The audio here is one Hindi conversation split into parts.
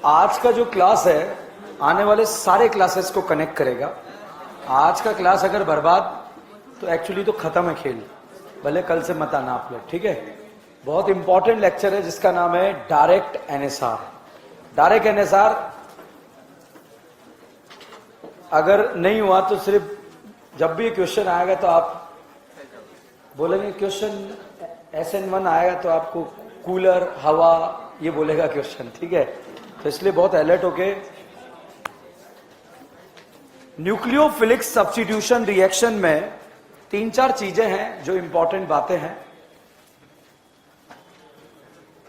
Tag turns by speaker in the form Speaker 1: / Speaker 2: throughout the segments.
Speaker 1: आज का जो क्लास है आने वाले सारे क्लासेस को कनेक्ट करेगा। आज का क्लास अगर बर्बाद तो एक्चुअली तो खत्म है खेल, भले कल से मत आना आप लोग, ठीक है। बहुत इंपॉर्टेंट लेक्चर है जिसका नाम है डायरेक्ट एनएसआर। डायरेक्ट एनएसआर अगर नहीं हुआ तो सिर्फ जब भी क्वेश्चन आएगा तो आप बोलेंगे क्वेश्चन SN1 आएगा तो आपको कूलर हवा ये बोलेगा क्वेश्चन, ठीक है। तो इसलिए बहुत अलर्ट होके न्यूक्लियोफिलिक सब्स्टिट्यूशन रिएक्शन में 3-4 चीजें हैं जो इंपॉर्टेंट बातें हैं।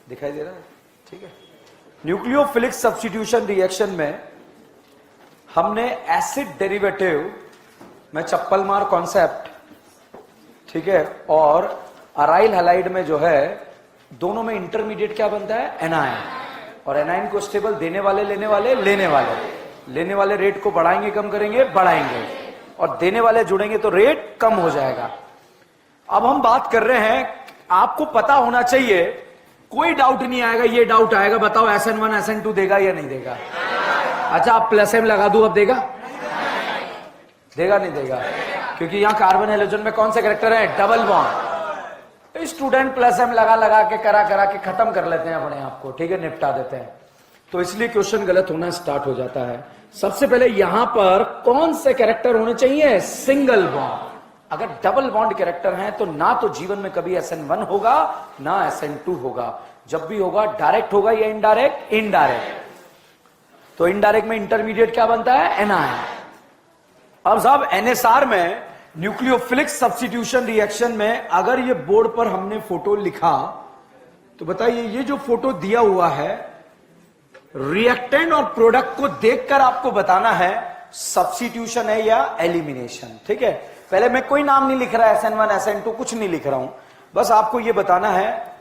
Speaker 1: दिखाई दे रहा है, ठीक है। न्यूक्लियोफिलिक सब्स्टिट्यूशन रिएक्शन में हमने एसिड डेरिवेटिव में चप्पल मार कॉन्सेप्ट, ठीक है, और अराइल हैलाइड में जो है दोनों में इंटरमीडिएट क्या बनता है, एनायन। और एनायन को स्टेबल देने वाले लेने वाले लेने वाले रेट को बढ़ाएंगे कम करेंगे बढ़ाएंगे, और देने वाले जुड़ेंगे तो रेट कम हो जाएगा। अब हम बात कर रहे हैं, आपको पता होना चाहिए, कोई डाउट नहीं आएगा। ये डाउट आएगा बताओ SN1 SN2 देगा या नहीं देगा। अच्छा आप +M लगा दूं, अब देगा देगा नहीं देगा, क्योंकि यहां कार्बन हाइड्रोजन में कौन से कैरेक्टर है, डबल बॉन्ड। स्टूडेंट +M लगा के करा के खत्म कर लेते हैं अपने आप को, ठीक है, निपटा देते हैं। तो इसलिए क्वेश्चन गलत होना स्टार्ट हो जाता है। सबसे पहले यहां पर कौन से कैरेक्टर होने चाहिए, सिंगल बॉन्ड। अगर डबल बॉन्ड कैरेक्टर हैं तो ना तो जीवन में कभी SN1 होगा ना SN2 होगा। जब भी होगा डायरेक्ट होगा या इनडायरेक्ट, इनडायरेक्ट। तो इनडायरेक्ट में इंटरमीडिएट क्या बनता है, एनायन। अब साहब NSR में न्यूक्लियोफिलिक सब्स्टिट्यूशन रिएक्शन में अगर ये बोर्ड पर हमने फोटो लिखा तो बताइए ये जो फोटो दिया हुआ है, रिएक्टेंट और प्रोडक्ट को देखकर आपको बताना है सब्स्टिट्यूशन है या एलिमिनेशन, ठीक है। पहले मैं कोई नाम नहीं लिख रहा, SN1 SN2 कुछ नहीं लिख रहा हूं, बस आपको ये बताना है।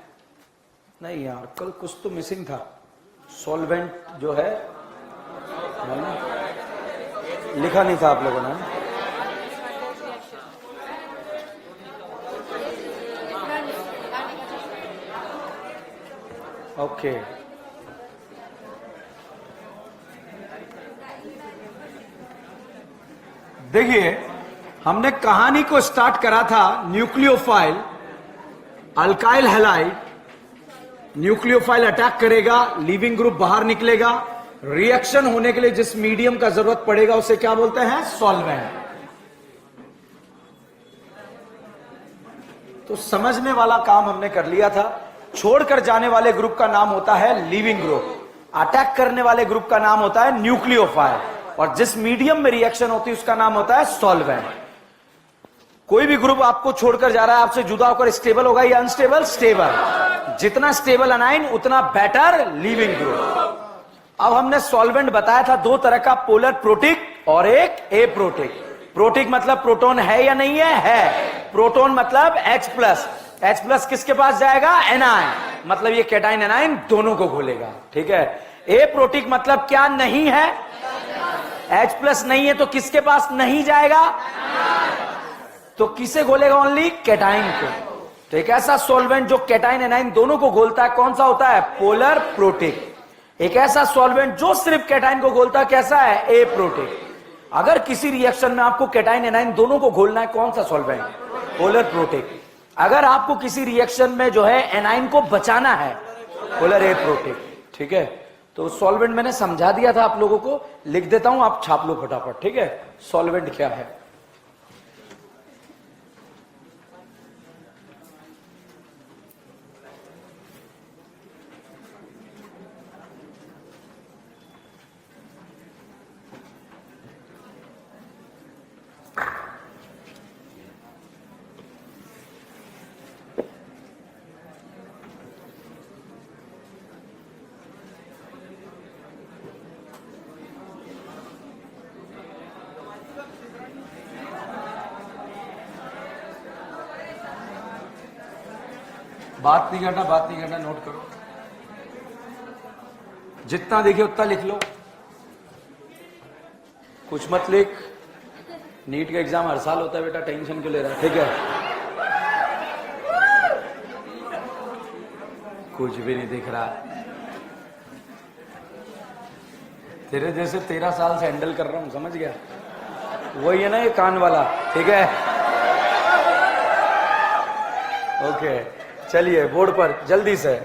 Speaker 1: नहीं यार कल कुछ तो मिसिंग था, सॉल्वेंट जो है लिखा नहीं था आप लोगों ने। ओके देखिए हमने कहानी को स्टार्ट करा था, nucleophile alkyl halide, nucleophile attack करेगा, लिविंग ग्रुप बाहर निकलेगा, रिएक्शन होने के लिए जिस मीडियम का जरूरत पड़ेगा उसे क्या बोलते हैं, सॉल्वेंट। तो समझने वाला काम हमने कर लिया था। छोड़कर जाने वाले ग्रुप का नाम होता है लिविंग ग्रुप, अटैक करने वाले ग्रुप का नाम होता है न्यूक्लियोफाइल, और जिस मीडियम में रिएक्शन होती है उसका नाम होता है सॉल्वेंट। कोई भी ग्रुप आपको छोड़कर जा रहा है, आपसे जुदा होकर स्टेबल होगा या अनस्टेबल, स्टेबल। जितना स्टेबल अनाइन उतना बेटर लिविंग ग्रुप। अब हमने सॉल्वेंट बताया था दो तरह का, पोलर प्रोटिक और एक एप्रोटिक। प्रोटिक मतलब प्रोटॉन है या नहीं है, प्रोटॉन मतलब H+, किसके पास जाएगा, एनायन, मतलब ये कैटाइन एनायन दोनों को घोलेगा, ठीक है। एप्रोटिक मतलब क्या नहीं है, H+ नहीं है तो किसके पास नहीं जाएगा, तो किसे घोलेगा, ओनली कैटाइन को। तो एक ऐसा सॉल्वेंट जो कैटाइन एनायन दोनों को घोलता है कौन सा होता है, पोलर प्रोटिक। एक ऐसा सॉल्वेंट जो सिर्फ कैटाइन को घोलता है कैसा है, एप्रोटिक। अगर किसी रिएक्शन में आपको कैटाइन एनायन दोनों को घोलना है कौन सा सॉल्वेंट, पोलर प्रोटिक। अगर आपको किसी रिएक्शन में जो है एनायन को बचाना है, पोलर एप्रोटिक, ठीक है। तो सॉल्वेंट मैंने समझा दिया था आप लोगों को, लिख देता हूं आप छाप लो फटाफट, ठीक है। सॉल्वेंट क्या है, बात नहीं करना, नोट करो। जितना देखिए उतना लिख लो, कुछ मत लिख। नीट का एग्जाम हर साल होता है बेटा, टेंशन क्यों ले रहा है, ठीक है। कुछ भी नहीं दिख रहा। तेरे जैसे 13 साल से हैंडल कर रहा हूं, समझ गया? वही है ना ये कान वाला, ठीक है? ओके, चलिए बोर्ड पर जल्दी से।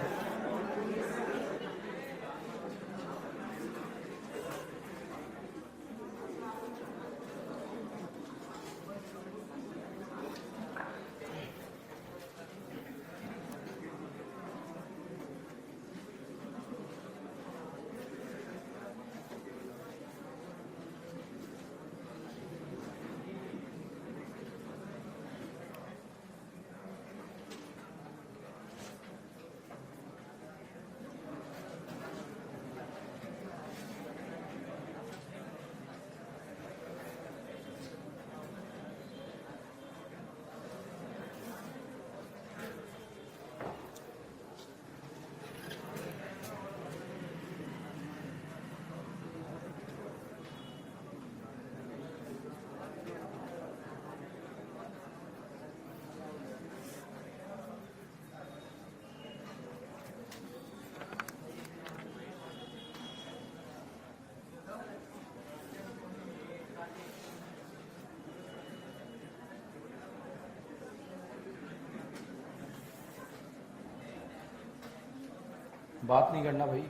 Speaker 1: बात नहीं करना भाई।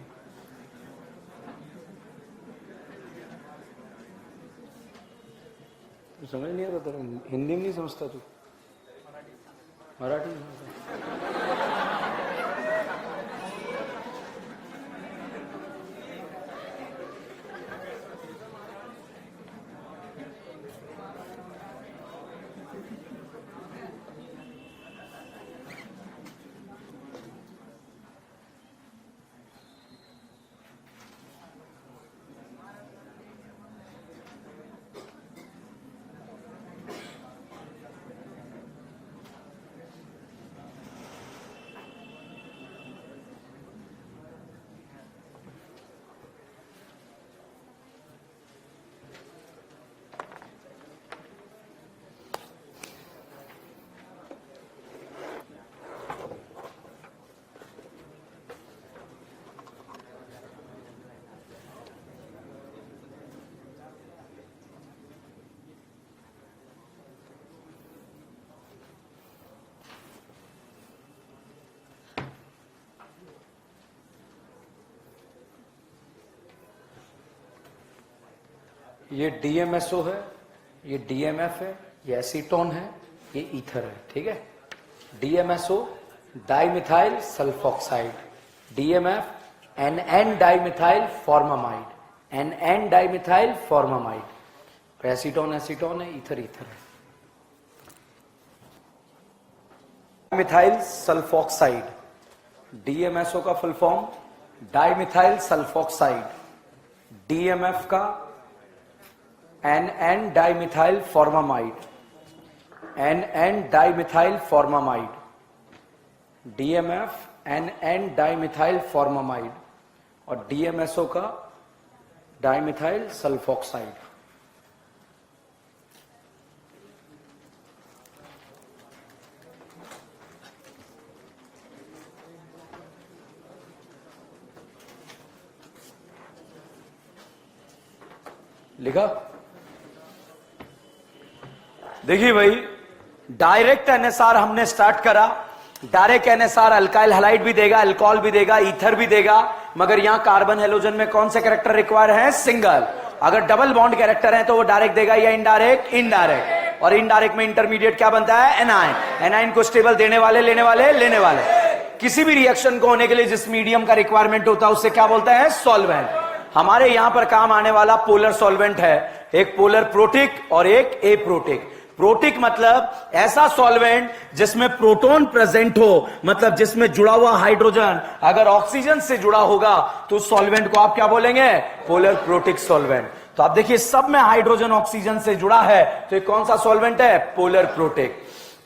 Speaker 1: तू समझ नहीं आ रहा तेरा? हिंदी में नहीं समझता तू? मराठी में समझता? ये DMSO है, ये DMF है, ये एसीटोन है, ये ईथर है, ठीक है? DMSO dimethyl sulphoxide, DMF NN dimethyl formamide, NN dimethyl formamide. Acetone acetone है, ईथर ईथर है। डाइमिथाइल सल्फॉक्साइड, DMSO का full form dimethyl sulphoxide, DMF का NN dimethyl formamide, NN dimethyl formamide, DMF NN dimethyl formamide और DMSO का डाइमिथाइल सल्फॉक्साइड। लिखा? देखिए भाई, डायरेक्ट एनएसआर हमने स्टार्ट करा। डायरेक्ट एनएसआर अल्काइल हैलाइड भी देगा, अल्कोहल भी देगा, ईथर भी देगा, मगर यहां कार्बन हेलोजन में कौन से कैरेक्टर रिक्वायर है? सिंगल। अगर डबल बॉन्ड कैरेक्टर है तो वो डायरेक्ट देगा या इनडायरेक्ट? इनडायरेक्ट। और इनडायरेक्ट में इंटरमीडिएट क्या बनता है? एनाइन। एनाइन को स्टेबल देने वाले, लेने वाले, लेने वाले। किसी भी रिएक्शन को होने के लिए जिस मीडियम का रिक्वायरमेंट होता है उससे क्या बोलता है? सॉल्वेंट। हमारे यहां पर काम आने वाला पोलर सॉल्वेंट है, एक पोलर प्रोटिक और एक एप्रोटिक। प्रोटिक मतलब ऐसा सॉल्वेंट जिसमें प्रोटॉन प्रेजेंट हो, मतलब जिसमें जुड़ा हुआ हाइड्रोजन अगर ऑक्सीजन से जुड़ा होगा तो उस सॉल्वेंट को आप क्या बोलेंगे? Polar protic solvent. तो आप देखिए सब में हाइड्रोजन ऑक्सीजन से जुड़ा है, तो ये कौन सा सॉल्वेंट है? Polar protic.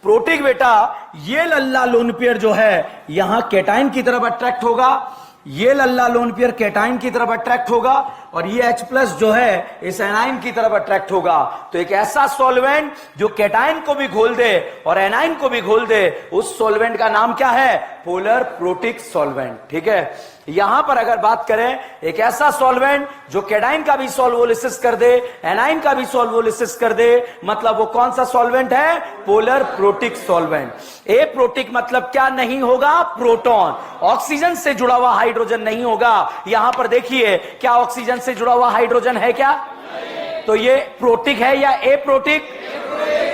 Speaker 1: प्रोटिक बेटा ये लल्ला लोन पेयर जो है यहां कैटाइन की तरफ अट्रैक्ट होगा, ये लल्ला लोन पेयर कैटाइन की तरफ अट्रैक्ट होगा और ये H+ जो है इस एनाइन की तरफ अट्रैक्ट होगा। तो एक ऐसा सॉल्वेंट जो कैटाइन को भी घोल दे और एनाइन को भी घोल दे, उस सॉल्वेंट का नाम क्या है? Polar protic solvent. ठीक है, यहां पर अगर बात करें एक ऐसा सॉल्वेंट जो कैटाइन का भी सॉल्वोलिसिस कर दे, एनाइन का भी सॉल्वोलिसिस कर दे, मतलब वो कौन सा सॉल्वेंट है? Polar protic solvent. Aprotic मतलब क्या नहीं होगा? प्रोटॉन, ऑक्सीजन से जुड़ा हुआ हाइड्रोजन नहीं होगा। यहां पर देखिए, क्या ऑक्सीजन से जुड़ा हुआ हाइड्रोजन है क्या? तो ये प्रोटिक है या ए प्रोटिक?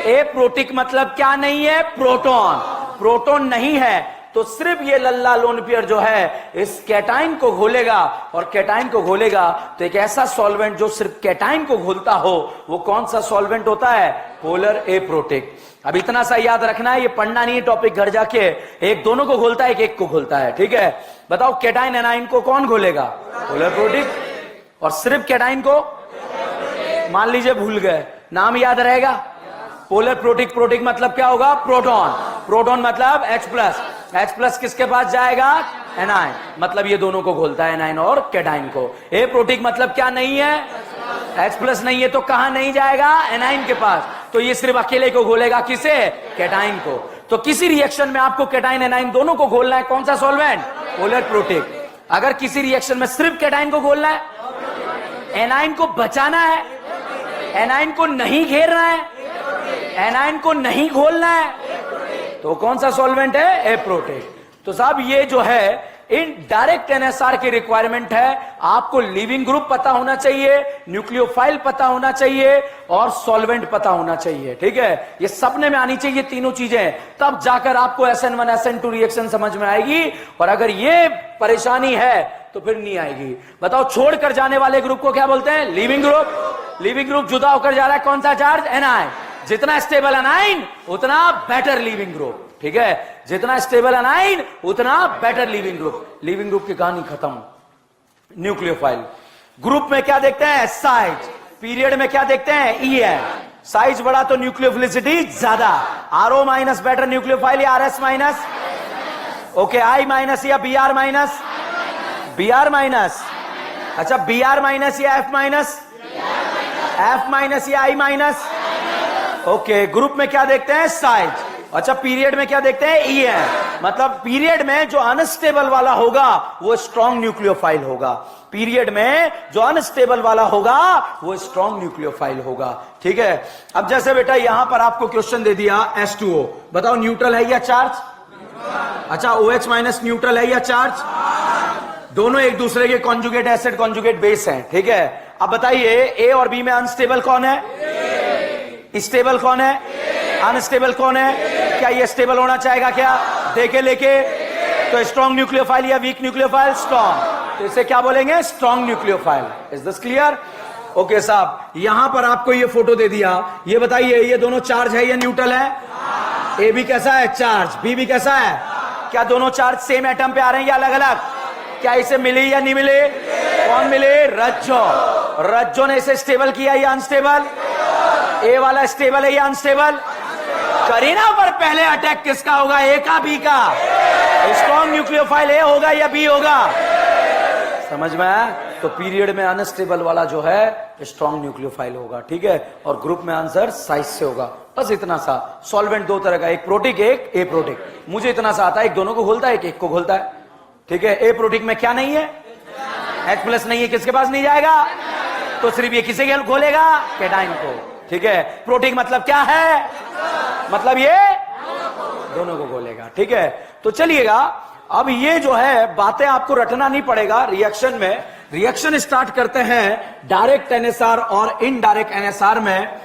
Speaker 1: ए प्रोटिक मतलब क्या नहीं है? प्रोटॉन। प्रोटॉन नहीं है तो सिर्फ ये लल्ला लोन पेयर जो है इस कैटाइन को घोलेगा, और कैटाइन को घोलेगा तो एक ऐसा सॉल्वेंट जो सिर्फ कैटाइन को घोलता हो, वो कौन सा सॉल्वेंट होता है? पोलर ए प्रोटिक। अब इतना सा याद रखना है, ये पढ़ना नहीं है टॉपिक, घर जाके एक दोनों को घोलता है, एक को घोलता है। ठीक है, बताओ कैटाइन एनाइन को कौन घोलेगा? Polar protic. और सिर्फ कैटाइन को मान लीजिए भूल गए, नाम याद रहेगा? Polar protic. प्रोटिक मतलब क्या होगा? प्रोटॉन। प्रोटॉन मतलब H प्लस। H प्लस किसके पास जाएगा? एनाइन। मतलब ये दोनों को घोलता है, एनाइन और कैटाइन को। ए प्रोटिक मतलब क्या नहीं है? H प्लस नहीं है तो कहां नहीं जाएगा? एनाइन के पास। तो ये सिर्फ अकेले को घोलेगा, किसे? कैटाइन को। तो किसी रिएक्शन में आपको कैटाइन एनाइन दोनों को घोलना है, कौन सा सॉल्वेंट? Polar protic. अगर किसी रिएक्शन में सिर्फ कैटाइन को घोलना है, एनाइन को बचाना है, एनाइन को नहीं घेरना है, एनाइन को नहीं घोलना है, तो कौन सा सॉल्वेंट है? ए प्रोटिक। तो साहब ये जो है इन डायरेक्ट एनएसआर की रिक्वायरमेंट है, आपको लिविंग ग्रुप पता होना चाहिए, न्यूक्लियोफाइल पता होना चाहिए और सॉल्वेंट पता होना चाहिए। ठीक है, ये सपने में आनी चाहिए तीनों चीजें, तब जाकर आपको SN1 SN2 रिएक्शन समझ में आएगी। और अगर ये परेशानी है तो फिर नहीं आएगी। बताओ, छोड़कर जाने वाले ग्रुप को क्या बोलते हैं? Leaving group. लिविंग ग्रुप जुदा होकर जा रहा है, कौन सा चार्ज? एनाइन। जितना स्टेबल एनाइन उतना बेटर लिविंग ग्रुप। ठीक है, जितना स्टेबल एनाइन उतना better leaving group. Leaving group की कहानी खत्म। न्यूक्लियोफाइल ग्रुप में क्या देखते हैं? साइज। पीरियड में क्या देखते हैं? EN। साइज बड़ा तो न्यूक्लियोफिलिसिटी ज्यादा। RO माइनस बेटर न्यूक्लियोफाइल या RS minus? Okay, I minus या BR माइनस? BR minus. अच्छा, BR माइनस या F माइनस? F माइनस या I माइनस? ओके, ग्रुप में क्या देखते हैं? साइज। अच्छा, पीरियड में क्या देखते हैं? EN। मतलब पीरियड में जो अनस्टेबल वाला होगा वो स्ट्रॉन्ग न्यूक्लियोफाइल होगा। पीरियड में जो अनस्टेबल वाला होगा वो स्ट्रॉन्ग न्यूक्लियोफाइल होगा। ठीक है, अब जैसे बेटा यहां पर आपको क्वेश्चन दे दिया H2O, बताओ न्यूट्रल है या चार्ज? अच्छा, OH माइनस न्यूट्रल है या चार्ज? दोनों एक दूसरे के कॉन्जुगेट एसिड कॉन्जुगेट बेस हैं। ठीक है, अब बताइए A और B में अनस्टेबल कौन है? स्टेबल कौन है? अनस्टेबल कौन है? क्या ये स्टेबल होना चाहेगा क्या? देखे लेके तो स्ट्रॉन्ग न्यूक्लियोफाइल या वीक न्यूक्लियोफाइल? स्ट्रॉन्ग। तो इसे क्या बोलेंगे? Strong nucleophile. Is this clear? Okay साहब, यहां पर आपको ये फोटो दे दिया, ये बताइए ये दोनों चार्ज है या न्यूट्रल है? ए भी कैसा है? चार्ज। बी भी कैसा है? क्या दोनों चार्ज सेम एटम पे आ रहे हैं या अलग अलग? क्या इसे मिले या नहीं मिले? कौन मिले? रज्जो। रज्जो ने इसे स्टेबल किया या अनस्टेबल? ए वाला स्टेबल है या अनस्टेबल? करीना पर पहले अटैक किसका होगा? ए का, बी का? स्ट्रॉन्ग न्यूक्लियोफाइल ए होगा या बी होगा? समझ में आया? तो पीरियड में अनस्टेबल वाला जो है स्ट्रॉन्ग न्यूक्लियोफाइल होगा। ठीक है, और ग्रुप में आंसर साइज से होगा। बस इतना सा। सॉल्वेंट दो तरह का, एक प्रोटिक एक ए प्रोटिक। मुझे इतना सा आता है, एक दोनों को घोलता है, एक को घोलता है। ठीक है, ए प्रोटिक में क्या नहीं है? H प्लस नहीं है, किसके पास नहीं जाएगा? तो सिर्फ ये किसे घोलेगा? कैटाइन को। ठीक है, प्रोटिक मतलब क्या है? मतलब ये दोनों को घोलेगा। ठीक है, तो चलिएगा, अब ये जो है बातें आपको रटना नहीं पड़ेगा। रिएक्शन में रिएक्शन स्टार्ट करते हैं डायरेक्ट एनएसआर और इनडायरेक्ट एनएसआर में।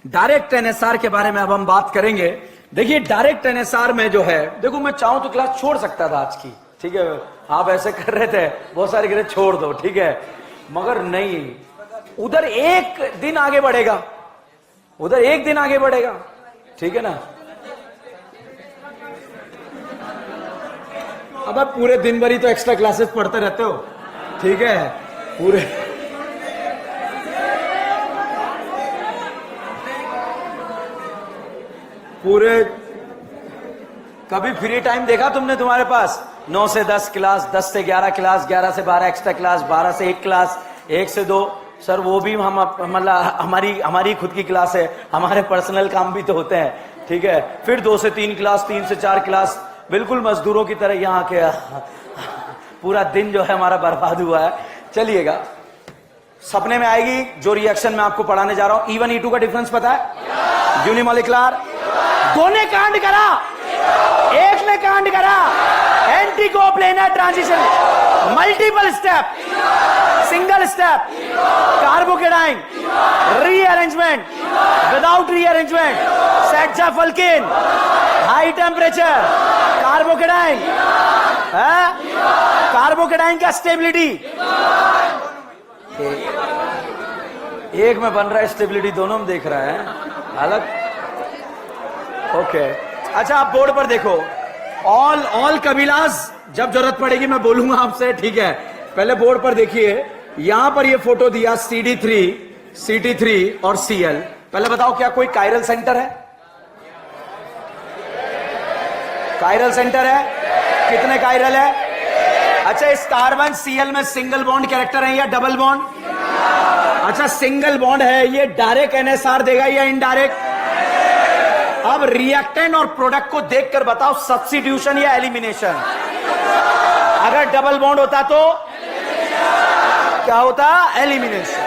Speaker 1: डायरेक्ट एनएसआर के बारे में अब हम बात करेंगे। देखिए, डायरेक्ट एनएसआर में जो है, देखो मैं चाहूं तो क्लास छोड़ सकता था आज की। ठीक है, आप ऐसे कर रहे थे, बहुत सारे कह रहे छोड़ दो। ठीक है, मगर नहीं, उधर एक दिन आगे बढ़ेगा, उधर एक दिन आगे बढ़ेगा। ठीक है ना? अब आप पूरे दिन भर ही तो एक्स्ट्रा क्लासेस पढ़ते रहते हो। ठीक है, पूरे कभी फ्री टाइम देखा तुमने? तुम्हारे पास 9 से 10 क्लास, 10 से 11 क्लास, 11 से 12 एक्स्ट्रा क्लास, 12 से 1 क्लास, 1 से 2। सर वो भी हम मतलब हमारी खुद की क्लास है, हमारे पर्सनल काम भी तो होते हैं। ठीक है, फिर 2 से 3 क्लास, 3 से 4 क्लास, बिल्कुल मजदूरों की तरह यहाँ के पूरा दिन जो है हमारा बर्बाद हुआ है। चलिएगा, सपने में आएगी जो रिएक्शन मैं आपको पढ़ाने जा रहा हूं। E1 E2 का डिफरेंस पता है? यूनिमोलिकुलर, दो ने कांड करा, एक ने कांड करा, anti coplanar transition, multiple step, single step, carbocation, rearrangement, without rearrangement, सेक्साफल्किन, हाई टेम्परेचर, कार्बोकेटाइन, कार्बोकेटाइन का स्टेबिलिटी, एक में बन रहा है स्टेबिलिटी, दोनों में देख रहा है अलग। ओके, अच्छा आप बोर्ड पर देखो, ऑल कबीलास, जब जरूरत पड़ेगी मैं बोलूंगा आपसे, ठीक है? पहले बोर्ड पर देखिए, यहां पर ये फोटो दिया CD3, CT3 और Cl। पहले बताओ क्या कोई कायरल सेंटर है? कायरल सेंटर है? कितने कायरल है? अच्छा, इस कार्बन Cl में सिंगल बॉन्ड कैरेक्टर है या डबल बॉन्ड? अच्छा, सिंगल बॉन्ड है, ये डायरेक्ट NSR देगा या इनडायरेक्ट? अब रिएक्टेंट और प्रोडक्ट को देखकर बताओ सब्स्टिट्यूशन या एलिमिनेशन। अगर डबल बॉन्ड होता तो क्या होता? एलिमिनेशन।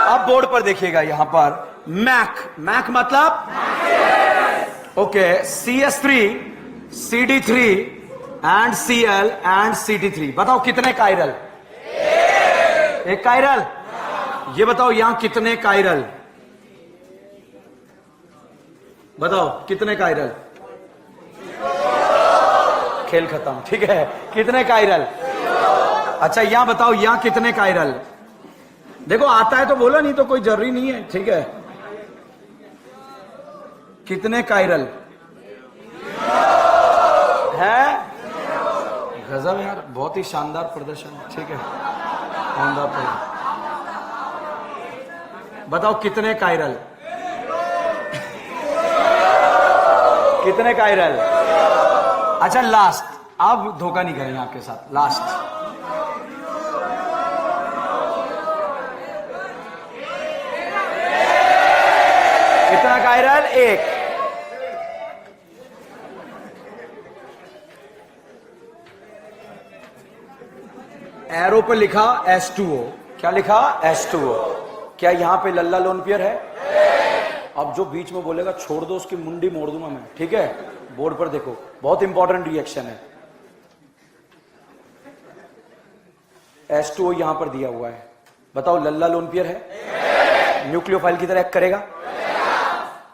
Speaker 1: अब बोर्ड पर देखिएगा, यहां पर मैक मतलब okay, CH3, CD3 and Cl and CT3। बताओ कितने कायरल? एक कायरल। ये बताओ यहां कितने कायरल? बताओ कितने कायरल? खेल खत्म, ठीक है? कितने कायरल? अच्छा यहां बताओ, यहां कितने कायरल? देखो आता है तो बोलो, नहीं तो कोई जरूरी नहीं है, ठीक है? कितने कायरल है? गजब यार, बहुत ही शानदार प्रदर्शन, ठीक है? शानदार प्रदर्शन। बताओ कितने कायरल? कितने कायरल? अच्छा लास्ट, आप धोखा नहीं करेंगे आपके साथ, लास्ट कितना कायरल? एक। एरो पर लिखा H2O, क्या लिखा? H2O। क्या यहां पे लल्ला लोन पेयर है? अब जो बीच में बोलेगा छोड़ दो, उसकी मुंडी मोड़ दूंगा मैं, ठीक है? बोर्ड पर देखो, बहुत इंपॉर्टेंट रिएक्शन है। H2O यहां पर दिया हुआ है, बताओ लल्ला लोन पेयर है? न्यूक्लियोफाइल की तरह एक्ट करेगा?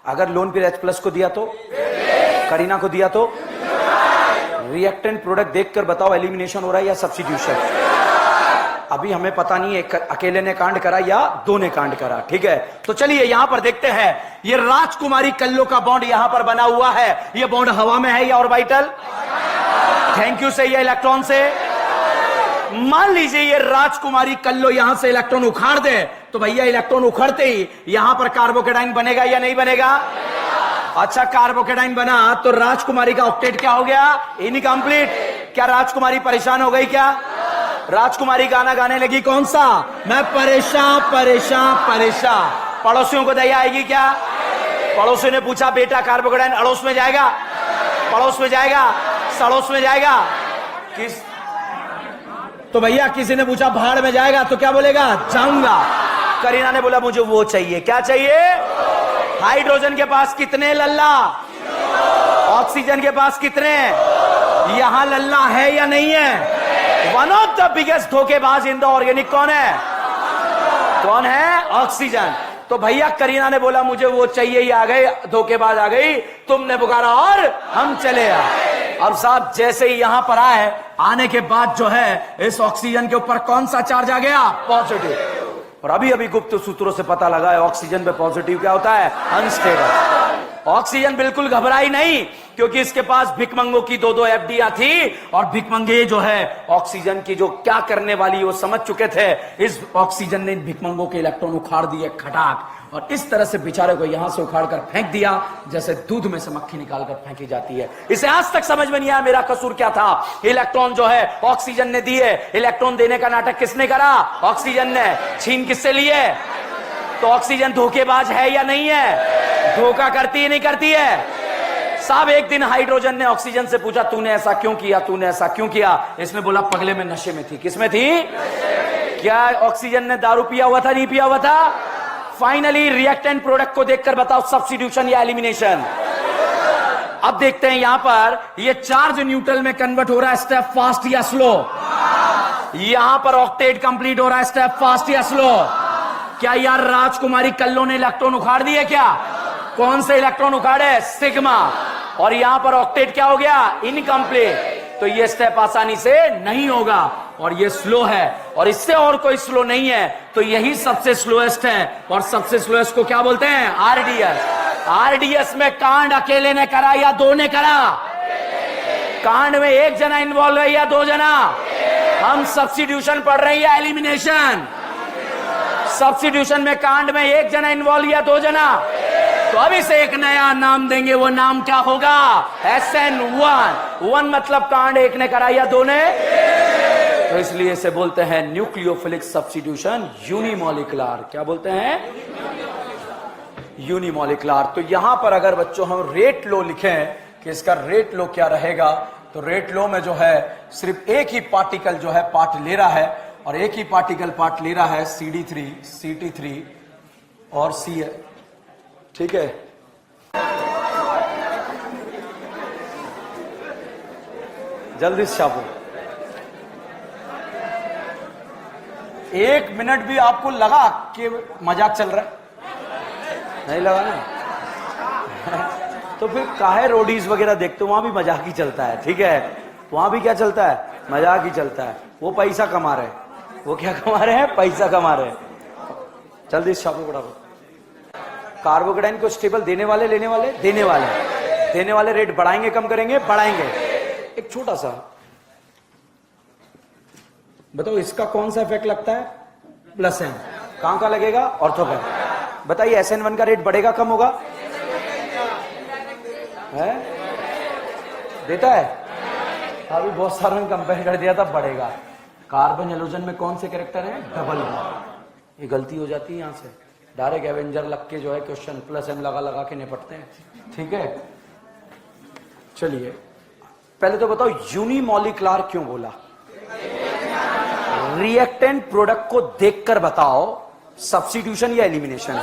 Speaker 1: अगर लोन पेयर H+ को दिया तो, करीना को दिया तो, रिएक्टेंट प्रोडक्ट देखकर बताओ एलिमिनेशन हो रहा है या सब्स्टिट्यूशन? अभी हमें पता नहीं है अकेले ने कांड करा या दो ने कांड करा, ठीक है? तो चलिए यहां पर देखते हैं, ये राजकुमारी कल्लो का बॉन्ड यहां पर बना हुआ है। ये बॉन्ड हवा में है या ऑर्बिटल? थैंक यू से या इलेक्ट्रॉन से? मान लीजिए ये राजकुमारी कल्लो यहां से इलेक्ट्रॉन उखाड़ दे, तो भैया इलेक्ट्रॉन उखड़ते ही यहां पर कार्बोकेटाइन बनेगा या नहीं बनेगा? अच्छा, कार्बोकेटाइन बना तो राजकुमारी का ऑक्टेट क्या हो गया? इनकंप्लीट। क्या राजकुमारी परेशान हो गई? क्या राजकुमारी गाना गाने लगी? कौन सा? मैं परेशान परेशान परेशान। पड़ोसियों को दया आएगी क्या? पड़ोसियों ने पूछा बेटा कार्बोकेटाइन अड़ोस में जाएगा? पड़ोस में जाएगा? सड़ोस में जाएगा? किस? तो भैया किसी ने पूछा भाड़ में जाएगा, तो क्या बोलेगा? जाऊंगा। करीना ने बोला मुझे वो चाहिए। क्या चाहिए? हाइड्रोजन के पास कितने लल्ला? ऑक्सीजन के पास कितने? यहां लल्ला है या नहीं है? वन ऑफ द बिगेस्ट धोखेबाज इन द ऑर्गेनिक कौन है? कौन है? ऑक्सीजन। तो भैया करीना ने बोला मुझे वो चाहिए, ही आ गए, धोखेबाज आ गई, तुमने पुकारा और हम चले आए। अब साहब जैसे ही यहां पर आए, आने के बाद जो है इस ऑक्सीजन के ऊपर कौन सा चार्ज आ गया? पॉजिटिव। और अभी अभी गुप्त सूत्रों से पता लगा है ऑक्सीजन पे पॉजिटिव क्या होता है? अनस्टेबल। ऑक्सीजन बिल्कुल घबराई नहीं, क्योंकि इसके पास भिकमंगों की दो एफडियां थी, और भिकमंगे जो है ऑक्सीजन की जो क्या करने वाली वो समझ चुके थे। इस ऑक्सीजन ने भिकमंगों के इलेक्ट्रॉन उखाड़ दिए खटाक, और इस तरह से बेचारे को यहां से उखाड़ कर फेंक दिया जैसे दूध में से मक्खी निकालकर फेंकी जाती है। इसे आज तक समझ में नहीं आया मेरा कसूर क्या था। इलेक्ट्रॉन जो है ऑक्सीजन ने दिए, इलेक्ट्रॉन देने का नाटक किसने करा? ऑक्सीजन ने। छीन किससे लिए? तो ऑक्सीजन धोखेबाज है या नहीं है? धोखा करती है नहीं करती है? साहब एक दिन हाइड्रोजन ने ऑक्सीजन से पूछा तूने ऐसा क्यों किया, तूने ऐसा क्यों किया? इसने बोला पगले में नशे में थी। किसमें थी? क्या ऑक्सीजन ने दारू पिया हुआ था? नहीं पिया हुआ था। फाइनली रिएक्टेंट प्रोडक्ट को देखकर बताओ सब्स्टिट्यूशन या एलिमिनेशन। अब देखते हैं यहां पर ये चार्ज न्यूट्रल में कन्वर्ट हो रहा है, स्टेप फास्ट या स्लो। यहां पर ऑक्टेट कंप्लीट हो रहा है, स्टेप फास्ट या स्लो। क्या यार राजकुमारी कल्लो ने इलेक्ट्रॉन उखाड़ दिए क्या? कौन से इलेक्ट्रॉन उखाड़े? सिग्मा। और यहां पर ऑक्टेट क्या हो गया? इनकम्प्लीट। तो ये स्टेप आसानी से नहीं होगा और ये स्लो है और इससे और कोई स्लो नहीं है, तो यही सबसे स्लोएस्ट है। और सबसे स्लोएस्ट को क्या बोलते हैं? आरडीएस। आरडीएस में कांड अकेले ने करा या दो ने करा? कांड में एक जना इन्वॉल्व है या दो जना? हम सब्स्टिट्यूशन पढ़ रहे हैं या एलिमिनेशन? सब्स्टिट्यूशन में कांड में एक जना इन्वॉल्व या दो जना? तो अब इसे एक नया नाम देंगे, वो नाम क्या होगा? SN1। 1 मतलब कांड एक ने करा या दो ने? तो इसलिए इसे बोलते हैं न्यूक्लियोफिलिक सब्स्टिट्यूशन यूनिमॉलिकुलर। क्या बोलते हैं? यूनिमॉलिकुलर। तो यहां पर अगर बच्चों हम रेट लो लिखें कि इसका रेट लो क्या रहेगा, तो रेट लो में जो है सिर्फ एक ही पार्टिकल जो है पार्ट ले रहा है और एक ही पार्टिकल पार्ट ले रहा है CD3, CT3 और C है। ठीक है, जल्दी से छापो। 1 मिनट भी आपको लगा कि मजाक चल रहा है? नहीं लगा ना? तो फिर काहे रोडीज वगैरह देखते हो, वहां भी मजाक ही चलता है। ठीक है, वहां भी क्या चलता है? मजाक ही चलता है। वो पैसा कमा रहे हैं। वो क्या कमा रहे हैं? पैसा कमा रहे हैं। जल्दी से छापो फटाफट। कार्बोकेटाइन को स्टेबल देने वाले, लेने वाले, देने वाले। देने वाले रेट बढ़ाएंगे कम करेंगे? बढ़ाएंगे। एक छोटा सा बताओ, इसका कौन सा इफेक्ट लगता है? Plus n. कहां का लगेगा? ऑर्थो पर। बताइए SN1 का रेट बढ़ेगा कम होगा? है? देता है? अभी बहुत सारा कंपेयर कर दिया था, बढ़ेगा। कार्बन हेलोजन में कौन से कैरेक्टर है? Double bond. ये गलती हो जाती है यहां से, डायरेक्ट एवेंजर लग के जो है क्वेश्चन प्लस एम लगा लगा के निपटते हैं। ठीक है, चलिए पहले तो बताओ यूनिमॉलिकुलर क्यों बोला? रिएक्टेंट प्रोडक्ट को देखकर बताओ सब्स्टिट्यूशन या एलिमिनेशन।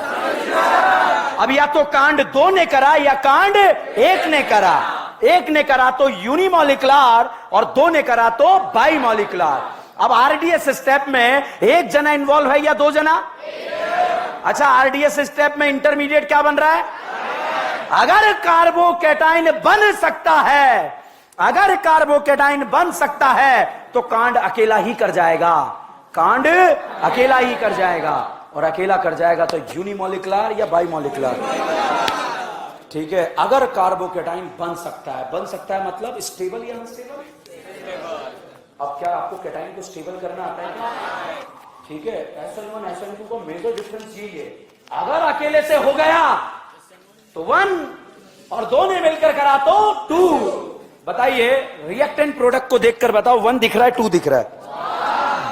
Speaker 1: अब या तो कांड 2 ने करा या कांड 1 ने करा। 1 ने करा तो यूनिमॉलिकुलर और 2 ने करा तो बाइमॉलिकुलर। अब आरडीएस स्टेप में एक जना इन्वॉल्व है या दो जना? अच्छा, आरडीएस स्टेप में इंटरमीडिएट क्या बन रहा है? अगर कार्बोकेटाइन बन सकता है, अगर कार्बोकेटाइन बन सकता है तो कांड अकेला ही कर जाएगा। कांड अकेला ही कर जाएगा और अकेला कर जाएगा तो यूनिमॉलिकुलर या बाइमॉलिकुलर। ठीक है, अगर कार्बोकेटाइन बन सकता है, बन सकता है मतलब स्टेबल या अनस्टेबल? अब क्या आपको केटाइन को स्टेबल करना आता है क्या? ठीक है, SN1 SN2 को मेजर डिफरेंस ये, अगर अकेले से हो गया तो 1 और 2 ने मिलकर करा तो 2। बताइए रिएक्टेंट प्रोडक्ट को देखकर बताओ 1 दिख रहा है 2 दिख रहा है?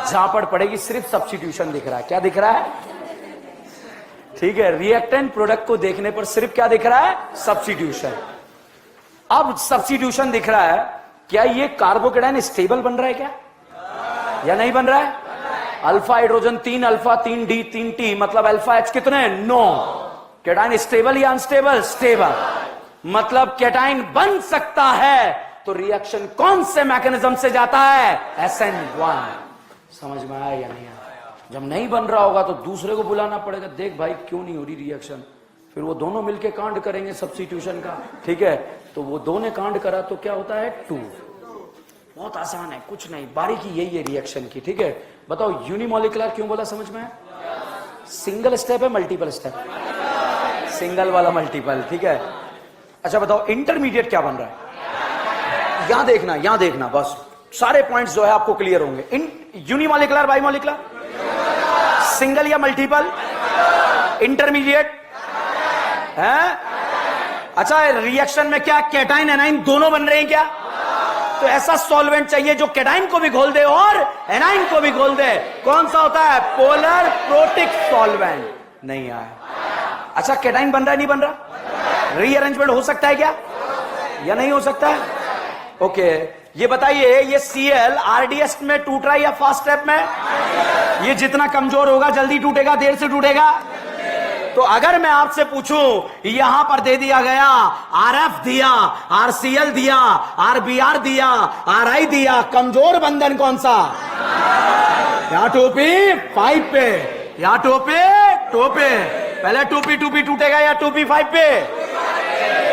Speaker 1: झापड़ पड़ेगी, सिर्फ सब्स्टिट्यूशन दिख रहा है। क्या दिख रहा है? ठीक है, रिएक्टेंट प्रोडक्ट को देखने पर सिर्फ क्या दिख रहा है? सब्स्टिट्यूशन। अब सब्स्टिट्यूशन दिख रहा है, क्या ये कार्बोकेटाइन स्टेबल बन रहा है क्या या नहीं बन रहा है? Alpha hydrogen 3 alpha 3 D 3 T मतलब अल्फा एच कितने? 9। केटाइन स्टेबल या अनस्टेबल? स्टेबल। मतलब केटाइन बन सकता है तो रिएक्शन कौन से मैकेनिज्म से जाता है? SN1। समझ में आया या नहीं आया? जब नहीं बन रहा होगा तो दूसरे को बुलाना पड़ेगा, देख भाई क्यों नहीं हो रही रिएक्शन, फिर वो दोनों मिलके कांड करेंगे सब्स्टिट्यूशन का। ठीक है, तो वो 2 ने कांड करा तो क्या होता है? 2। बहुत आसान है, कुछ नहीं, बारीकी यही है रिएक्शन की। ठीक है, बताओ यूनिमॉलिकुलर क्यों बोला? समझ में? सिंगल स्टेप है मल्टीपल स्टेप? सिंगल वाला मल्टीपल। ठीक है, अच्छा बताओ इंटरमीडिएट क्या बन रहा है? यहां देखना, यहां देखना, बस सारे पॉइंट्स जो है आपको क्लियर होंगे। यूनिमॉलिकुलर बाइमॉलिकुलर? सिंगल या मल्टीपल? इंटरमीडिएट है? अच्छा, रिएक्शन में क्या केटाइन एनाइन दोनों बन रहे हैं क्या? तो ऐसा सॉल्वेंट चाहिए जो केटाइन को भी घोल दे और एनाइन को भी घोल दे। कौन सा होता है? Polar protic solvent. नहीं आया। अच्छा, केटाइन बन रहा है नहीं बन रहा? रीअरेंजमेंट हो सकता है क्या? या नहीं हो सकता है? ओके, ये बताइए, ये Cl RDS में टूट रहा है या फास्ट स्टेप में? ये जितना कमजोर होगा जल्दी टूटेगा, देर से टूटेगा? तो अगर मैं आपसे पूछूं, यहां पर दे दिया गया RF दिया, RCl दिया, RBr दिया, RI दिया, कमजोर बंधन कौन सा? या टोपी 5 पे, या टोपी टोपे, पहले टोपी टूटेगा या टोपी 5 पे?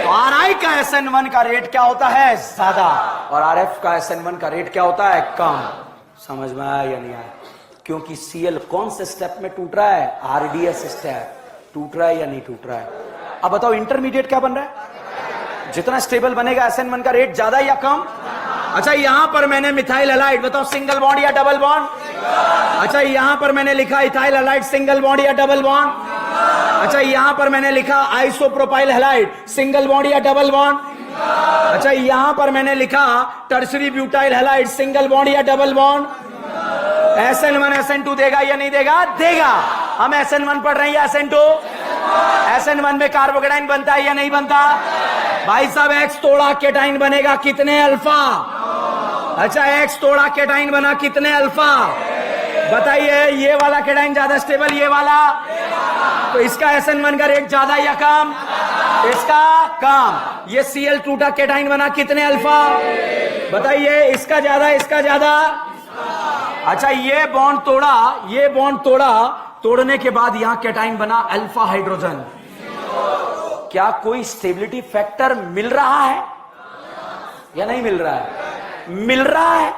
Speaker 1: तो RI का SN1 का रेट क्या होता है? ज्यादा, और RF का SN1 का रेट क्या होता है? कम। समझ में आया या नहीं आया? क्योंकि Cl कौन से स्टेप में टूट रहा है? RDS step. टूट रहा है या नहीं टूट रहा है? अब बताओ इंटरमीडिएट क्या बन रहा है? जितना स्टेबल बनेगा SN1 का रेट ज्यादा या कम? अच्छा, यहां पर मैंने मिथाइल हैलाइड, बताओ सिंगल बॉन्ड या डबल बॉन्ड? अच्छा, यहां पर मैंने लिखा इथाइल हैलाइड, सिंगल बॉन्ड या डबल बॉन्ड? अच्छा, यहां पर मैंने लिखा आइसोप्रोपाइल हैलाइड, सिंगल बॉन्ड या डबल बॉन्ड? अच्छा, यहां पर मैंने लिखा tertiary butyl halide, single bond या डबल बॉन्ड? SN1 SN2 देगा या नहीं देगा? देगा। हम SN1 पढ़ रहे हैं या SN2? SN1 में कार्बोकेटाइन बनता है या नहीं बनता? भाई साहब, X तोड़ा केटाइन बनेगा कितने अल्फा? अच्छा, X तोड़ा केटाइन बना कितने अल्फा? बताइए, ये वाला केटाइन ज्यादा स्टेबल, ये वाला? तो इसका SN1 का रेट ज्यादा या कम? इसका कम। ये Cl टूटा केटाइन बना कितने अल्फा? बताइए, इसका ज्यादा, इसका ज्यादा? अच्छा, ये बॉन्ड तोड़ा, ये बॉन्ड तोड़ा, तोड़ने के बाद यहां केटाइन बना अल्फा हाइड्रोजन। क्या कोई स्टेबिलिटी फैक्टर मिल रहा है या नहीं मिल रहा है? मिल रहा है,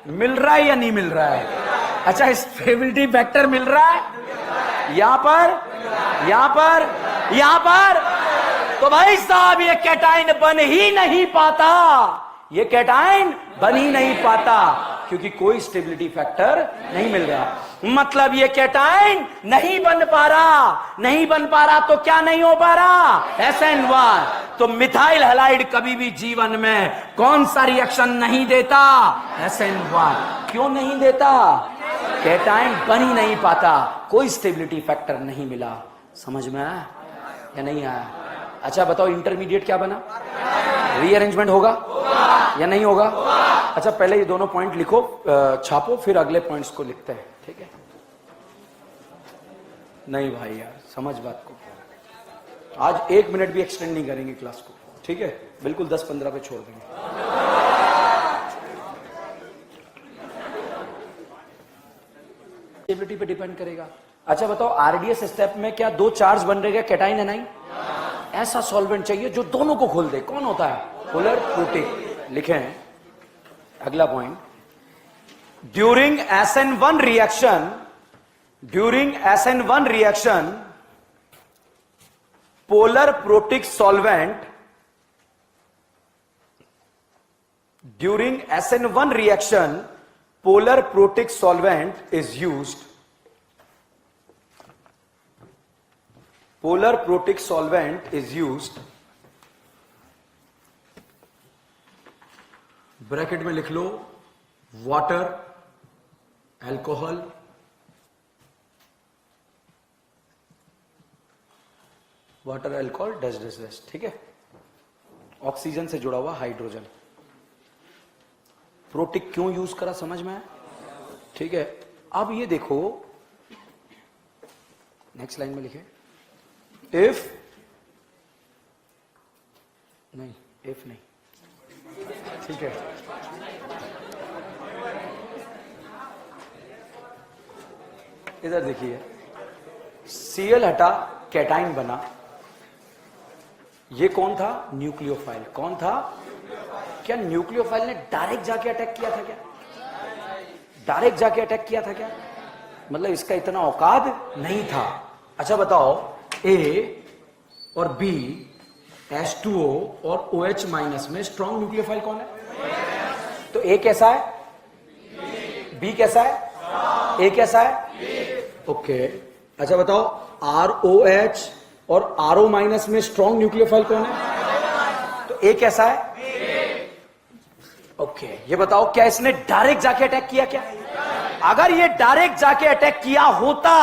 Speaker 1: मिल रहा है या नहीं मिल रहा है? अच्छा, स्टेबिलिटी फैक्टर मिल रहा है यहां पर, यहां पर, यहां पर। तो भाई साहब, ये केटाइन बन ही नहीं पाता, ये केटाइन बन ही नहीं पाता, क्योंकि कोई स्टेबिलिटी फैक्टर नहीं मिल रहा। मतलब ये केटाइन नहीं बन पा रहा, नहीं बन पा रहा, तो क्या नहीं हो पा रहा? SN1। तो मिथाइल हैलाइड कभी भी जीवन में कौन सा रिएक्शन नहीं देता? SN1। क्यों नहीं देता? केटाइन बन ही नहीं पाता, कोई स्टेबिलिटी फैक्टर नहीं मिला। समझ में आया या नहीं आया? अच्छा बताओ, इंटरमीडिएट क्या बना? रीअरेंजमेंट होगा या नहीं होगा? अच्छा, पहले ये दोनों पॉइंट लिखो, छापो, फिर अगले पॉइंट्स को लिखते हैं, ठीक है? नहीं भाई यार, समझ बात को। आज 1 मिनट भी एक्सटेंड नहीं करेंगे क्लास को, ठीक है? बिल्कुल 10-15 पे छोड़ देंगे। स्टेबिलिटी पे डिपेंड करेगा। अच्छा बताओ, RDS स्टेप में क्या 2 चार्ज बन रहे, कैटाइन एनाइन? ऐसा सॉल्वेंट चाहिए जो दोनों को खोल दे। कौन होता है? Polar protic. लिखे हैं अगला point, during SN1 reaction, during SN1 reaction polar protic solvent, during SN1 reaction polar protic solvent is used, polar protic solvent is used, bracket में लिख लो water, alcohol, water, alcohol, dust, ठीक है? ऑक्सीजन से जुड़ा हुआ हाइड्रोजन। प्रोटिक क्यों यूज करा, समझ में आया? ठीक है। अब ये देखो, नेक्स्ट लाइन में लिखे, इफ नहीं, इफ नहीं, ठीक है? इधर देखिए, Cl हटा, कैटाइन बना। ये कौन था? न्यूक्लियोफाइल। कौन था? क्या न्यूक्लियोफाइल ने डायरेक्ट जाके अटैक किया था क्या? डायरेक्ट जाके अटैक किया था क्या? मतलब इसका इतना औकात नहीं था। अच्छा बताओ, A और B, H2O और OH माइनस में स्ट्रॉन्ग न्यूक्लियोफाइल कौन है? तो A कैसा है? B कैसा है? A कैसा है? ओके। अच्छा बताओ, ROH और RO माइनस में स्ट्रॉन्ग न्यूक्लियोफाइल कौन है? तो A कैसा है? ओके। ये बताओ, क्या इसने डायरेक्ट जाके अटैक किया क्या? अगर ये डायरेक्ट जाके अटैक किया होता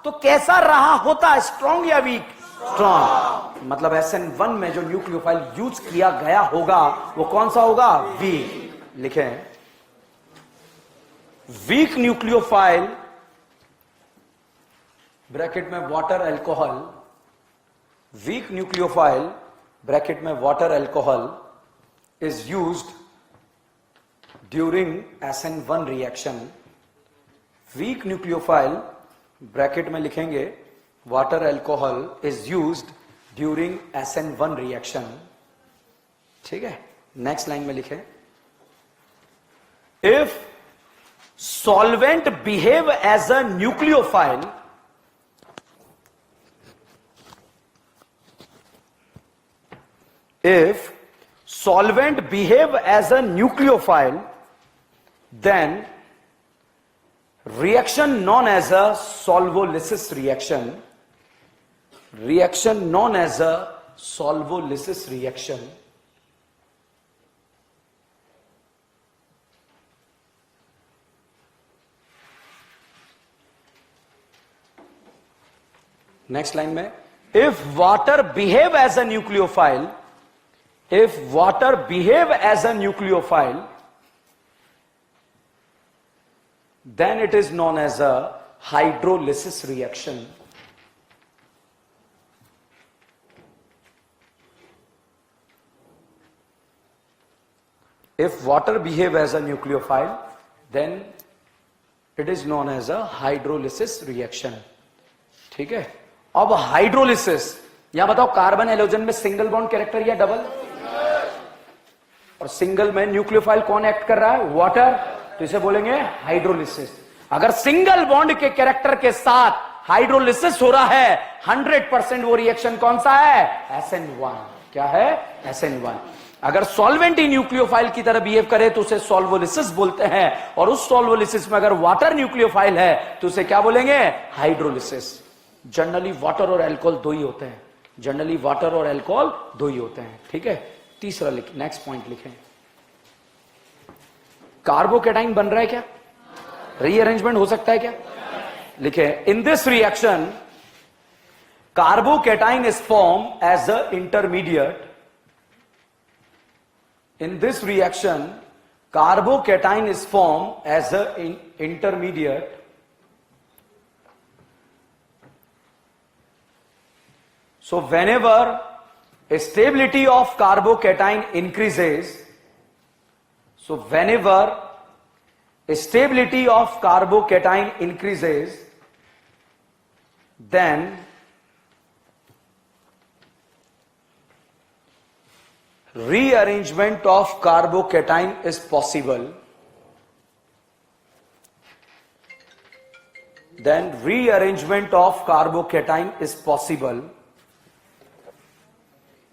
Speaker 1: तो कैसा रहा होता? स्ट्रॉन्ग या वीक? स्ट्रॉन्ग। मतलब SN1 में जो न्यूक्लियोफाइल यूज किया गया होगा वो कौन सा होगा? वीक। लिखें, वीक न्यूक्लियोफाइल ब्रैकेट में water alcohol, weak nucleophile bracket में water alcohol is used during SN1 reaction. Weak nucleophile bracket में लिखेंगे water alcohol is used during SN1 reaction. ठीक है, नेक्स्ट लाइन में लिखें, if solvent behave as a nucleophile, if solvent behave as a nucleophile, then reaction known as a solvolysis reaction, reaction known as a solvolysis reaction, next line में, if water behave as a nucleophile, if water behave as a nucleophile, then it is known as a hydrolysis reaction. If water behave as a nucleophile, then it is known as a hydrolysis reaction. ठीक है, अब हाइड्रोलिसिस, यहां बताओ कार्बन हेलोजन में सिंगल बॉन्ड कैरेक्टर या डबल? और सिंगल में न्यूक्लियोफाइल कौन एक्ट कर रहा है? वाटर, तो इसे बोलेंगे हाइड्रोलिसिस। अगर सिंगल बॉन्ड के कैरेक्टर के साथ हाइड्रोलिसिस हो रहा है 100% वो रिएक्शन कौन सा है? SN1। क्या है? SN1। अगर सॉल्वेंट ही न्यूक्लियोफाइल की तरह बिहेव करे तो उसे सॉल्वोलिसिस बोलते हैं, और उस सॉल्वोलिसिस में अगर वाटर न्यूक्लियोफाइल है तो उसे क्या बोलेंगे? हाइड्रोलिसिस। जनरली वाटर और अल्कोहल दो ही होते हैं, जनरली वाटर और अल्कोहल दो ही होते हैं। ठीक है, तीसरा नेक्स्ट पॉइंट लिखें, कार्बोकेटाइन बन रहा है क्या? रीअरेंजमेंट हो सकता है क्या? लिखें, in this reaction carbocation is form as a intermediate, in this reaction carbocation is formed as a intermediate, so whenever stability of carbocation increases, so whenever stability of carbocation increases, then rearrangement of carbocation is possible, then rearrangement of carbocation is possible,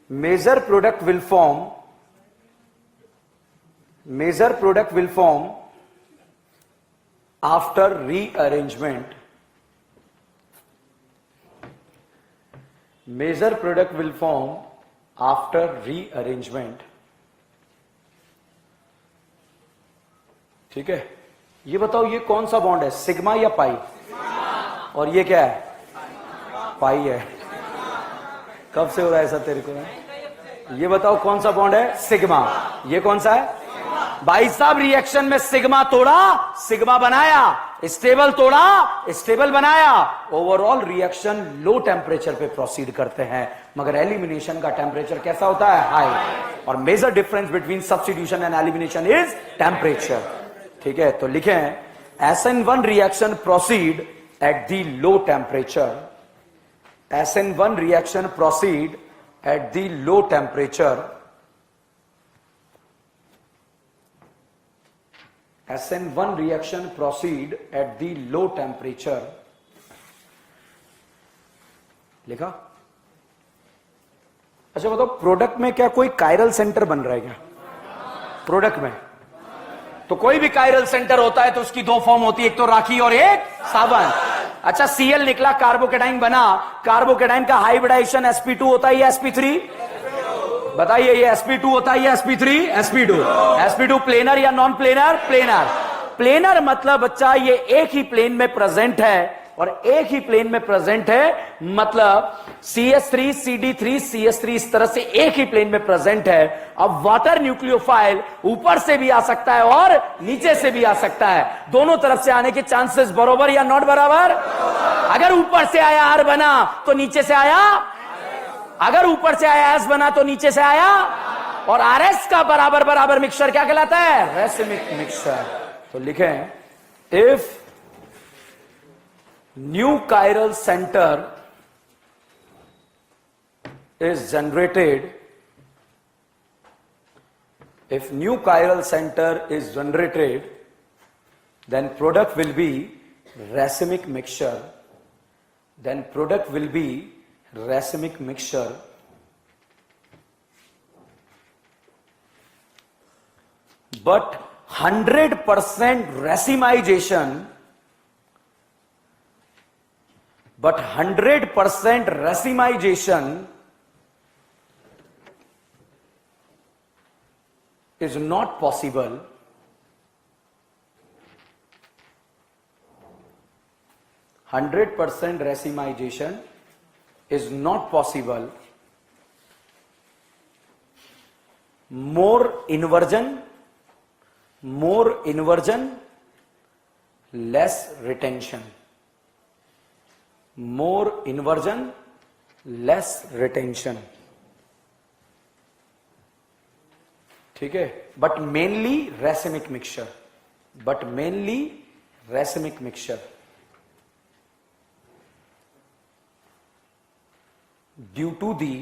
Speaker 1: major product will form, major product will form after rearrangement, major product will form after rearrangement. ठीक है, ये बताओ ये कौन सा बॉन्ड है, सिग्मा या पाई? और ये क्या है? पाई है। कब से हो रहा है ऐसा तेरे को? ये बताओ कौन सा बॉन्ड है? सिग्मा। ये कौन सा है? भाई साहब, रिएक्शन में सिग्मा तोड़ा, सिग्मा बनाया, स्टेबल तोड़ा, स्टेबल बनाया। ओवरऑल रिएक्शन लो टेम्परेचर पे प्रोसीड करते हैं, मगर एलिमिनेशन का टेम्परेचर कैसा होता है? हाई। और major difference between substitution and elimination is temperature. ठीक है, तो लिखें, SN1 reaction proceed at the low temperature, SN1 reaction proceed at the low temperature, SN1 reaction proceed at the low temperature। लिखा? अच्छा बताओ, प्रोडक्ट में क्या कोई कायरल सेंटर बन रहा है क्या? प्रोडक्ट में तो कोई भी कायरल सेंटर होता है तो उसकी दो फॉर्म होती है, एक तो राखी और एक साबुन। अच्छा, Cl निकला, कार्बोकेटाइन बना, कार्बोकेटाइन का हाइब्रिडाइजेशन sp2 होता है या sp3? बताइए, ये sp2 होता है या sp3? sp2। sp2 प्लेनर या नॉन प्लेनर? प्लेनर। प्लेनर मतलब बच्चा ये एक ही प्लेन में प्रेजेंट है, और एक ही प्लेन में प्रेजेंट है, मतलब CH3 CD3 CH3 इस तरह से एक ही प्लेन में प्रेजेंट है। अब वाटर न्यूक्लियोफाइल ऊपर से भी आ सकता है और नीचे से भी आ सकता है, दोनों तरफ से आने के चांसेस बराबर या नॉट बराबर? अगर ऊपर से आया R बना तो नीचे से आया, अगर ऊपर से आया S बना तो नीचे से आया, और RS का बराबर बराबर मिक्सचर क्या कहलाता है? Racemic mixture. तो लिखें, if new chiral centre is generated, if new chiral center is generated, then product will be racemic mixture, then product will be racemic mixture, but 100% racemization, but 100% racemization is not possible. 100% racemization is not possible. More inversion, less retention. More inversion, less retention. ठीक है, but mainly racemic mixture, but mainly racemic mixture. Due to the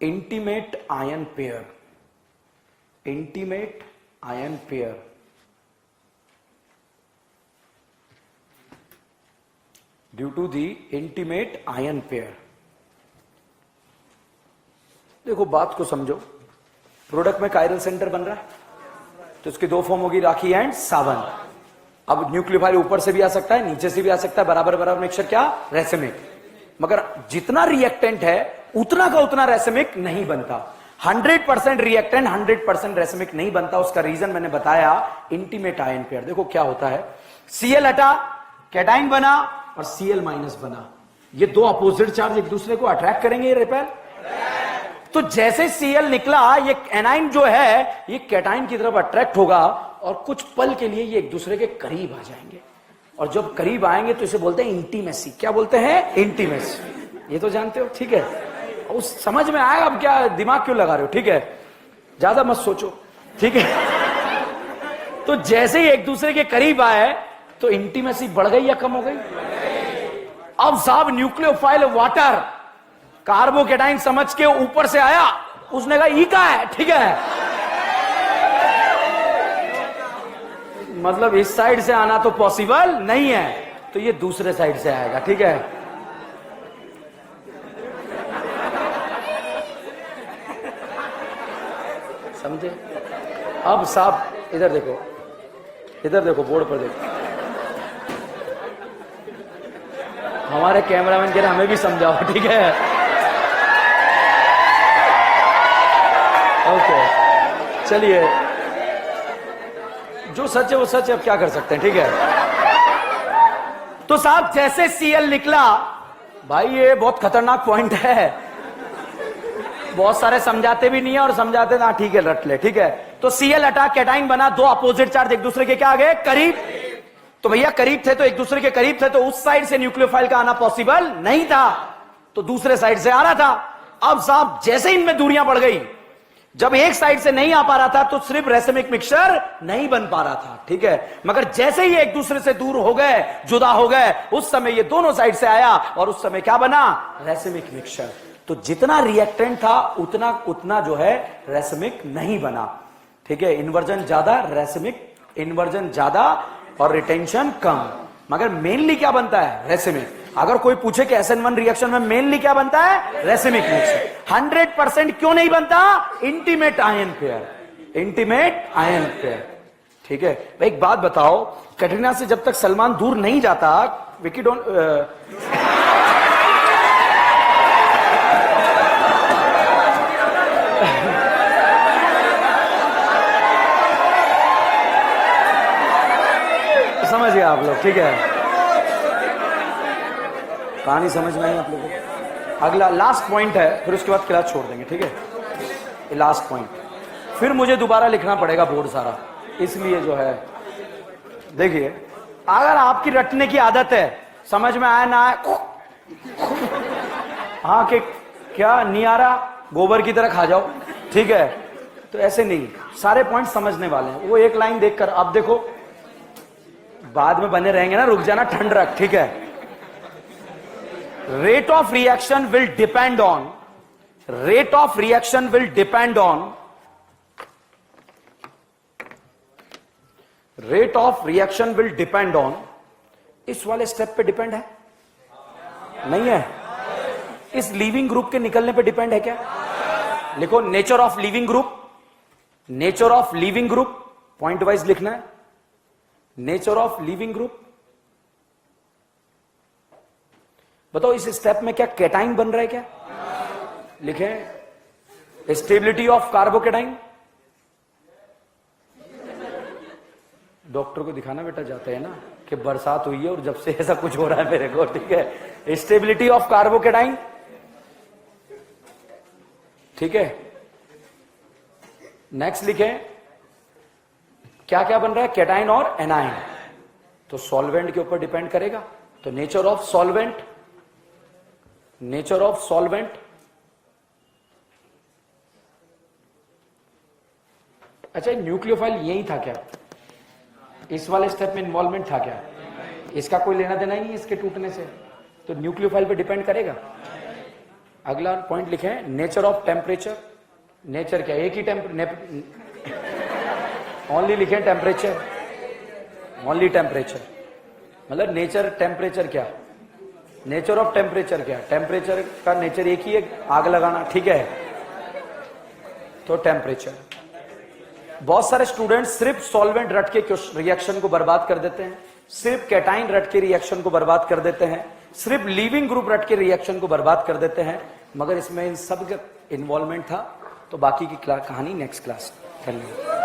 Speaker 1: intimate ion pair, intimate ion pair, due to the intimate ion pair. देखो बात को समझो, प्रोडक्ट में कायरल सेंटर बन रहा है तो इसकी दो फॉर्म होगी, राखी एंड सावन। अब न्यूक्लियोफाइल ऊपर से भी आ सकता है, नीचे से भी आ सकता है, बराबर बराबर मिक्सचर क्या? रेसिमिक। मगर जितना रिएक्टेंट है उतना का उतना रेसिमिक नहीं बनता। 100% रिएक्टेंट 100% रेसिमिक नहीं बनता। उसका रीजन मैंने बताया, इंटीमेट आयन पेयर। देखो क्या होता है, Cl हटा, कैटाइन बना और Cl माइनस बना, ये दो अपोजिट चार्ज एक दूसरे को अट्रैक्ट करेंगे, ये रिपेल। तो जैसे Cl निकला, ये एनाइन जो है ये कैटाइन की तरफ अट्रैक्ट होगा और कुछ पल के लिए ये एक दूसरे के करीब आ जाएंगे, और जब करीब आएंगे तो इसे बोलते हैं इंटीमेसी। क्या बोलते हैं? इंटीमेसी। ये तो जानते हो, ठीक है। उस समझ में आएगा, अब क्या दिमाग क्यों लगा रहे हो, ठीक है, ज्यादा मत सोचो, ठीक है। तो जैसे ही एक दूसरे के करीब आए तो इंटीमेसी बढ़ गई या कम हो गई? अब साहब न्यूक्लियोफाइल वाटर कार्बोकेटाइन समझ के ऊपर से आया, उसने कहा ई का है, ठीक है, मतलब इस साइड से आना तो पॉसिबल नहीं है, तो ये दूसरे साइड से आएगा, ठीक है। समझे? अब साहब इधर देखो, इधर देखो, बोर्ड पर देखो, हमारे कैमरामैन कह रहे हमें भी समझाओ, ठीक है। ओके, चलिए, जो सच है वो सच है, अब क्या कर सकते हैं, ठीक है। तो साहब जैसे Cl निकला, भाई ये बहुत खतरनाक पॉइंट है, बहुत सारे समझाते भी नहीं है और समझाते ना, ठीक है रट ले, ठीक है। तो Cl हटा, कैटाइन बना, दो अपोजिट चार्ज एक दूसरे के क्या आ गए? करीब। तो भैया करीब थे तो एक दूसरे के करीब थे, तो उस साइड से न्यूक्लियोफाइल का आना पॉसिबल नहीं था, तो दूसरे साइड से आ रहा था। अब साहब जैसे इनमें दूरियां बढ़ गई, जब एक साइड से नहीं आ पा रहा था तो सिर्फ रेसिमिक मिक्सचर नहीं बन पा रहा था, ठीक है। मगर जैसे ही एक दूसरे से दूर हो गए, जुदा हो गए, उस समय ये दोनों साइड से आया और उस समय क्या बना? Racemic mixture. तो जितना रिएक्टेंट था उतना उतना जो है रेसिमिक नहीं बना, ठीक है। इन्वर्जन ज्यादा, रेसिमिक इन्वर्जन ज्यादा और रिटेंशन कम। मगर मेनली क्या बनता है? रेसिमिक। अगर कोई पूछे कि SN1 रिएक्शन में मेनली क्या बनता है? Racemic mixture. 100% क्यों नहीं बनता? Intimate ion pair, intimate ion pair, ठीक है। भाई एक बात बताओ, कैटरीना से जब तक सलमान दूर नहीं जाता, विकी डोंट समझिए आप लोग, ठीक है। कहानी समझ में आई आप लोगों को? अगला लास्ट पॉइंट है, फिर उसके बाद क्लास छोड़ देंगे, ठीक है? ये लास्ट पॉइंट, फिर मुझे दोबारा लिखना पड़ेगा बोर्ड सारा, इसलिए जो है देखिए, अगर आपकी रटने की आदत है, समझ में आया ना आया, हाँ कि क्या नहीं आ रहा, गोबर की तरह खा जाओ, ठीक है? तो ऐसे नहीं, सारे पॉइंट समझने वाले हैं। वो एक लाइन देखकर अब देखो, बाद में बने रहेंगे ना, रुक जाना, ठंड रख, ठीक है? Rate of reaction will depend on, rate of reaction will depend on, rate of reaction will depend on, इस वाले स्टेप पे डिपेंड है? नहीं है। इस लीविंग ग्रुप के निकलने पे डिपेंड है क्या? लिखो nature of leaving group, nature of leaving group, point wise लिखना है, नेचर ऑफ लिविंग ग्रुप। बताओ इस स्टेप में क्या कैटाइन बन रहा है क्या? लिखें स्टेबिलिटी ऑफ कार्बोकेटाइन। डॉक्टर को दिखाना बेटा जाते हैं ना कि बरसात हुई है और जब से ऐसा कुछ हो रहा है मेरे को, ठीक है? स्टेबिलिटी ऑफ कार्बोकेटाइन, ठीक है? नेक्स्ट लिखें क्या क्या बन रहा है, कैटाइन और एनाइन, तो सॉल्वेंट के ऊपर डिपेंड करेगा। तो nature of solvent, nature of solvent, अच्छा न्यूक्लियोफाइल यही था क्या? इस वाले स्टेप में इन्वॉल्वमेंट था क्या? इसका कोई लेना देना ही नहीं इसके टूटने से, तो न्यूक्लियोफाइल पे डिपेंड करेगा। अगला पॉइंट लिखें नेचर ऑफ टेम्परेचर, नेचर क्या, एक ही ओनली लिखें टेम्परेचर, ओनली टेम्परेचर, मतलब नेचर टेम्परेचर क्या, नेचर ऑफ टेम्परेचर क्या, टेम्परेचर का नेचर एक ही है, आग लगाना, ठीक है? तो टेम्परेचर। बहुत सारे स्टूडेंट्स सिर्फ सॉल्वेंट रट के रिएक्शन को बर्बाद कर देते हैं, सिर्फ कैटाइन रट के रिएक्शन को बर्बाद कर देते हैं, सिर्फ लीविंग ग्रुप रट के रिएक्शन को बर्बाद कर देते हैं, मगर इसमें इन सब का इन्वॉल्वमेंट था। तो बाकी की कहानी नेक्स्ट क्लास कर लेंगे।